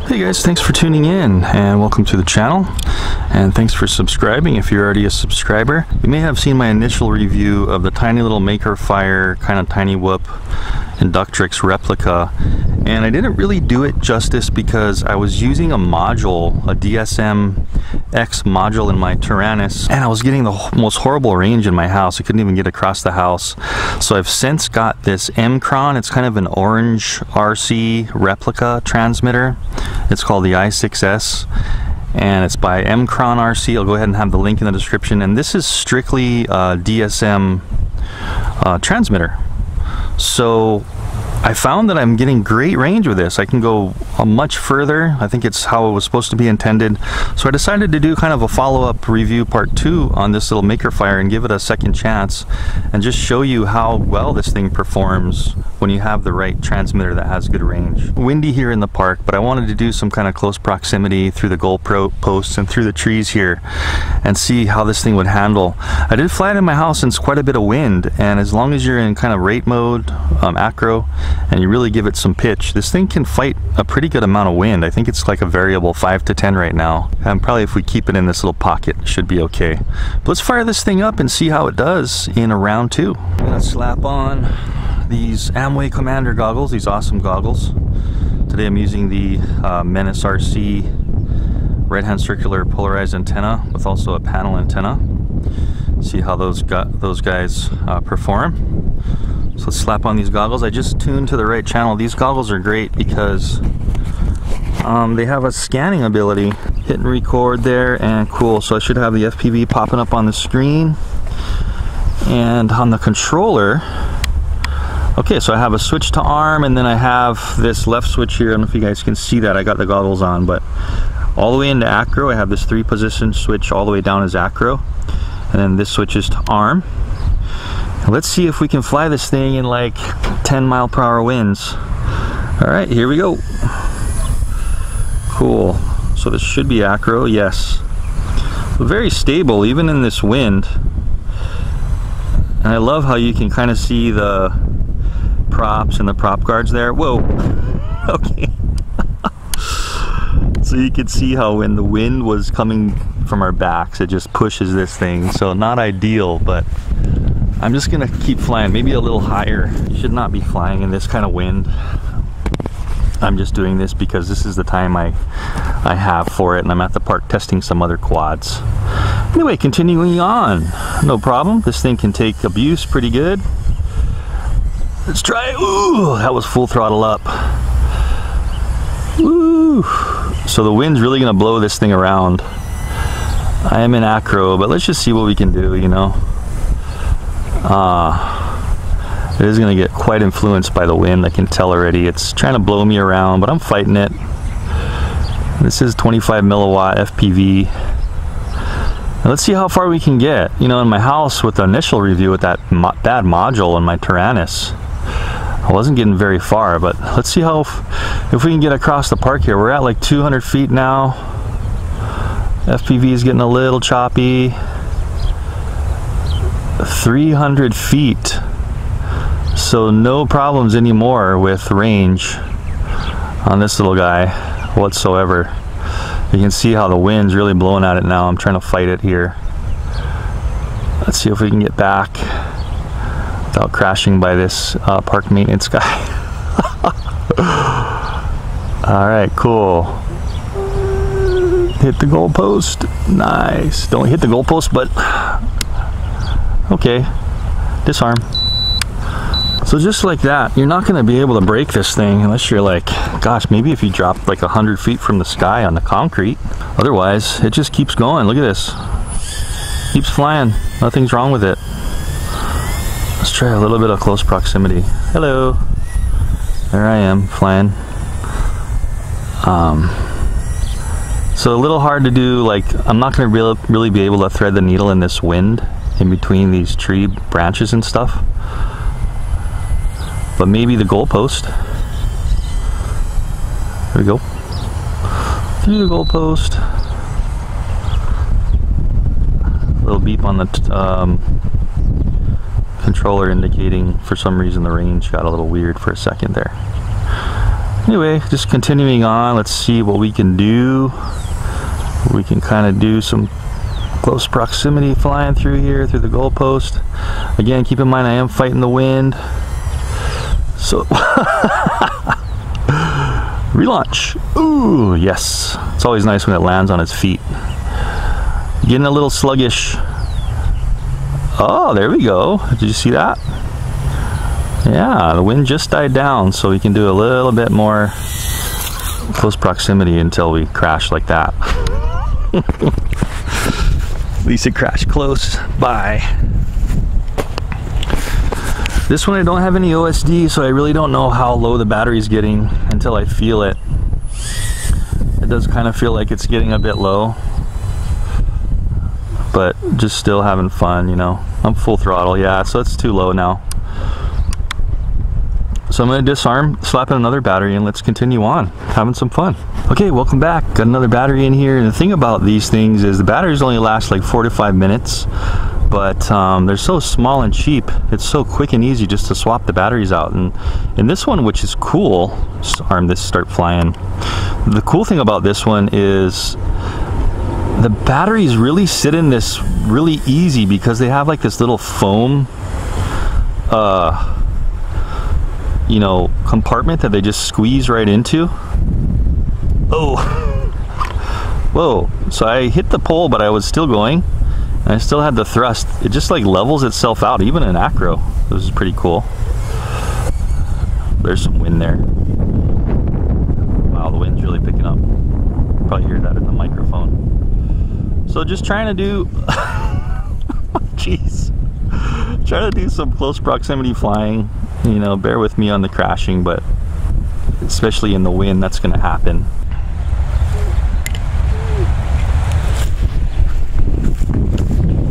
Hey guys, thanks for tuning in and welcome to the channel, and thanks for subscribing if you're already a subscriber. You may have seen my initial review of the tiny little MAKERFIRE kind of tiny whoop Inductrix replica, and I didn't really do it justice because I was using a module, a DSM X module in my Tyrannus, and I was getting the most horrible range in my house. I couldn't even get across the house. So I've since got this Micron. It's kind of an orange RC replica transmitter. It's called the i6s, and it's by Micron RC. I'll go ahead and have the link in the description. And this is strictly a DSM transmitter. So I found that I'm getting great range with this. I can go much further. I think it's how it was supposed to be intended. So I decided to do kind of a follow-up review part 2 on this little MAKERFIRE and give it a second chance and just show you how well this thing performs when you have the right transmitter that has good range. Windy here in the park, but I wanted to do some kind of close proximity through the goalpost posts and through the trees here and see how this thing would handle. I did fly it in my house and it's quite a bit of wind, and as long as you're in kind of rate mode, acro, and you really give it some pitch, this thing can fight a pretty good amount of wind. I think it's like a variable 5 to 10 right now, and probably if we keep it in this little pocket, it should be okay. But let's fire this thing up and see how it does in a round 2. Let's slap on these Amway Commander goggles, these awesome goggles. Today I'm using the Menace RC right-hand circular polarized antenna with also a panel antenna. See how those guys perform. So let's slap on these goggles. I just tuned to the right channel. These goggles are great because they have a scanning ability. Hit and record there, and cool. So I should have the FPV popping up on the screen. And on the controller, okay, so I have a switch to arm, and then I have this left switch here. I don't know if you guys can see that. I got the goggles on, but all the way into acro, I have this 3-position switch all the way down as acro. And then this switches to arm. Let's see if we can fly this thing in like 10-mile-per-hour winds. All right, here we go. Cool. So this should be acro, yes. Very stable, even in this wind. And I love how you can kind of see the props and the prop guards there. Whoa. Okay. So you can see how when the wind was coming from our backs, it just pushes this thing. So not ideal, but I'm just gonna keep flying, maybe a little higher. You should not be flying in this kind of wind. I'm just doing this because this is the time I have for it, and I'm at the park testing some other quads. Anyway, continuing on, no problem. This thing can take abuse pretty good. Let's try it. Ooh, that was full throttle up. Woo! So the wind's really gonna blow this thing around. I am in acro, but let's just see what we can do, you know. It is going to get quite influenced by the wind. I can tell already. It's trying to blow me around, but I'm fighting it. This is 25 milliwatt FPV. Now let's see how far we can get. You know, in my house with the initial review with that bad module in my Tyrannus, I wasn't getting very far, but let's see how if we can get across the park here. We're at like 200 feet now. FPV is getting a little choppy. 300 feet, so no problems anymore with range on this little guy whatsoever. You can see how the wind's really blowing at it now. I'm trying to fight it here. Let's see if we can get back without crashing by this park maintenance guy. Alright, cool. Hit the goalpost. Nice. Don't hit the goalpost, but okay, disarm. So just like that, you're not going to be able to break this thing unless you're like, gosh, maybe if you drop like 100 feet from the sky on the concrete. Otherwise, it just keeps going. Look at this. Keeps flying. Nothing's wrong with it. Let's try a little bit of close proximity. Hello. There I am, flying. So a little hard to do, like, I'm not going to really be able to thread the needle in this wind in between these tree branches and stuff, but maybe the goalpost. There we go. Through the goalpost. A little beep on the controller indicating for some reason the range got a little weird for a second there. Anyway, just continuing on, let's see what we can do. We can kind of do some close proximity flying through here, through the goalpost. Again, keep in mind I am fighting the wind. So, relaunch. Ooh, yes. It's always nice when it lands on its feet. Getting a little sluggish. Oh, there we go. Did you see that? Yeah, the wind just died down, so we can do a little bit more close proximity until we crash like that. At least it crashed close. Bye. This one I don't have any OSD, so I really don't know how low the battery's getting until I feel it. It does kind of feel like it's getting a bit low, but just still having fun, you know. I'm full throttle, yeah, so it's too low now. So I'm going to disarm, slap in another battery, and let's continue on having some fun. Okay, welcome back. Got another battery in here, and the thing about these things is the batteries only last like 4 to 5 minutes, but they're so small and cheap. It's so quick and easy just to swap the batteries out. And in this one, which is cool, just arm this, start flying. The cool thing about this one is the batteries really sit in this really easy because they have like this little foam you know, compartment that they just squeeze right into. Oh, whoa. So I hit the pole, but I was still going and I still had the thrust. It just like levels itself out, even in acro. This is pretty cool. There's some wind there. Wow, the wind's really picking up. Probably hear that in the microphone. So just trying to do jeez, trying to do some close proximity flying. You know, bear with me on the crashing, but especially in the wind, that's going to happen.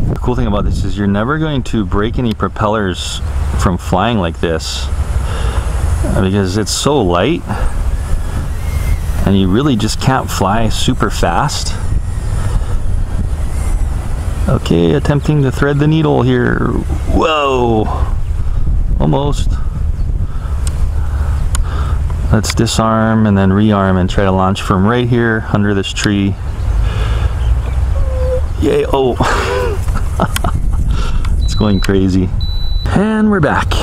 The cool thing about this is you're never going to break any propellers from flying like this because it's so light and you really just can't fly super fast. Okay, attempting to thread the needle here. Whoa! Almost. Let's disarm and then rearm and try to launch from right here under this tree. Yay! Oh! It's going crazy. And we're back.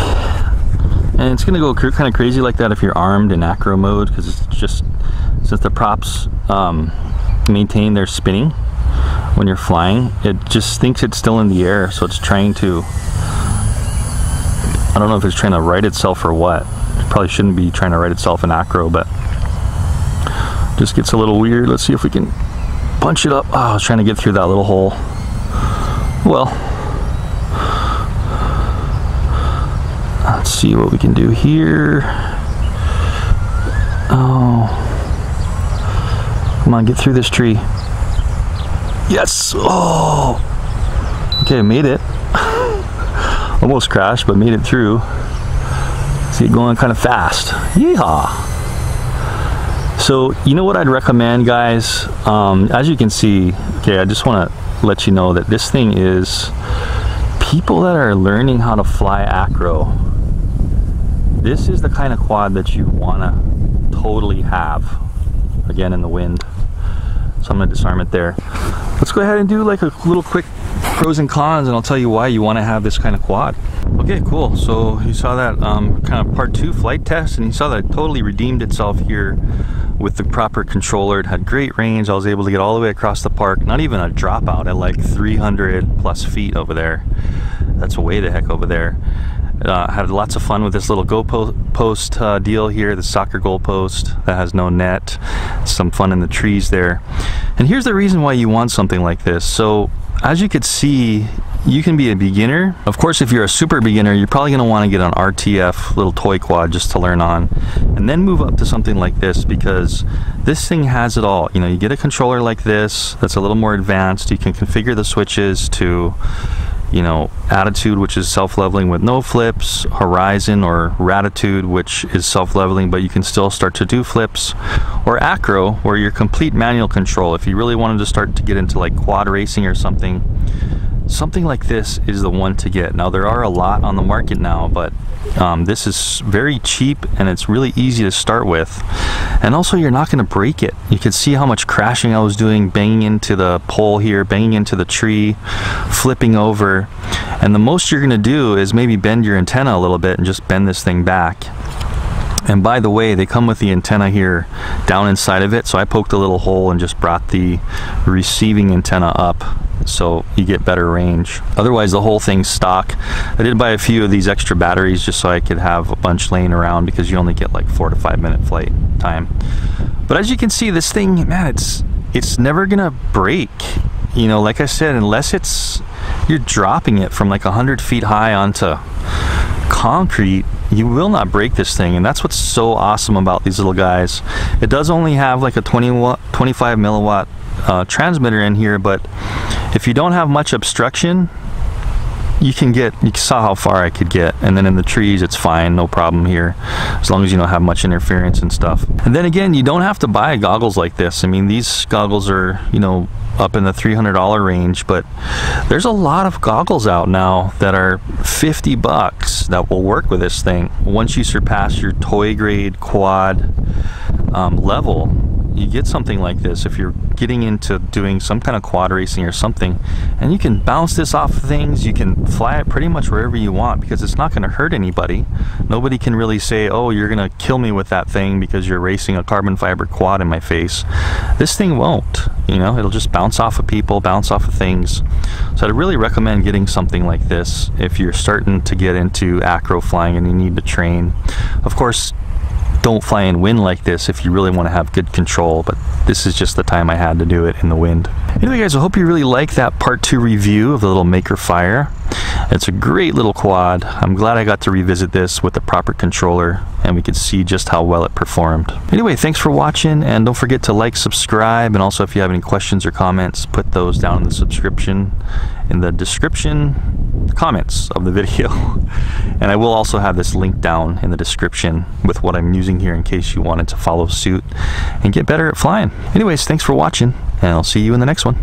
And it's gonna go kind of crazy like that if you're armed in acro mode, because it's just, since the props maintain their spinning when you're flying, it just thinks it's still in the air, so it's trying to, I don't know if it's trying to right itself or what. It probably shouldn't be trying to right itself in acro, but just gets a little weird. Let's see if we can punch it up. Oh, I was trying to get through that little hole. Well, let's see what we can do here. Oh, come on, get through this tree. Yes! Oh! Okay, I made it. Almost crashed, but made it through. See it going kind of fast. Yeehaw! So, you know what I'd recommend, guys? As you can see, okay, I just want to let you know that this thing is, people that are learning how to fly acro, this is the kind of quad that you want to totally have, again, in the wind. So I'm going to disarm it there. Let's go ahead and do like a little quick pros and cons, and I'll tell you why you want to have this kind of quad. Okay, cool. So you saw that kind of part 2 flight test, and you saw that it totally redeemed itself here with the proper controller. It had great range. I was able to get all the way across the park, not even a dropout at like 300 plus feet over there. That's way the heck over there. Had lots of fun with this little goalpost deal here, the soccer goalpost that has no net. Some fun in the trees there. And here's the reason why you want something like this. So as you could see, you can be a beginner. Of course, if you're a super beginner, you're probably going to want to get an RTF little toy quad just to learn on, and then move up to something like this, because this thing has it all. You know, you get a controller like this that's a little more advanced. You can configure the switches to, you know, attitude, which is self-leveling with no flips, horizon or ratitude, which is self-leveling but you can still start to do flips, or acro, where you're complete manual control. If you really wanted to start to get into like quad racing or something, something like this is the one to get. Now there are a lot on the market now, but this is very cheap and it's really easy to start with, and also you're not going to break it. You can see how much crashing I was doing, banging into the pole here, banging into the tree, flipping over, and the most you're going to do is maybe bend your antenna a little bit and just bend this thing back. And by the way, they come with the antenna here down inside of it, so I poked a little hole and just brought the receiving antenna up so you get better range. Otherwise the whole thing's stock. I did buy a few of these extra batteries just so I could have a bunch laying around, because you only get like 4 to 5 minute flight time. But as you can see, this thing, man, it's never gonna break. You know, like I said, unless you're dropping it from like 100 feet high onto concrete, you will not break this thing. And that's what's so awesome about these little guys. It does only have like a 25 milliwatt transmitter in here, but if you don't have much obstruction, you saw how far I could get, and then in the trees it's fine, no problem here, as long as you don't have much interference and stuff. And then again, you don't have to buy goggles like this. I mean, these goggles are, you know, up in the $300 range, but there's a lot of goggles out now that are $50 that will work with this thing. Once you surpass your toy grade quad level, you get something like this if you're getting into doing some kind of quad racing or something, and you can bounce this off of things. You can fly it pretty much wherever you want, because it's not going to hurt anybody. Nobody can really say, oh, you're going to kill me with that thing because you're racing a carbon fiber quad in my face. This thing won't, you know, it'll just bounce off of people, bounce off of things. So I'd really recommend getting something like this if you're starting to get into acro flying and you need to train. Of course, don't fly in wind like this if you really want to have good control, but this is just the time I had to do it in the wind. Anyway guys, I hope you really like that part 2 review of the little MAKERFIRE. It's a great little quad. I'm glad I got to revisit this with the proper controller and we could see just how well it performed. Anyway, thanks for watching, and don't forget to like, subscribe, and also if you have any questions or comments, put those down in the description comments of the video. And I will also have this link down in the description with what I'm using here in case you wanted to follow suit and get better at flying. Anyways, thanks for watching, and I'll see you in the next one.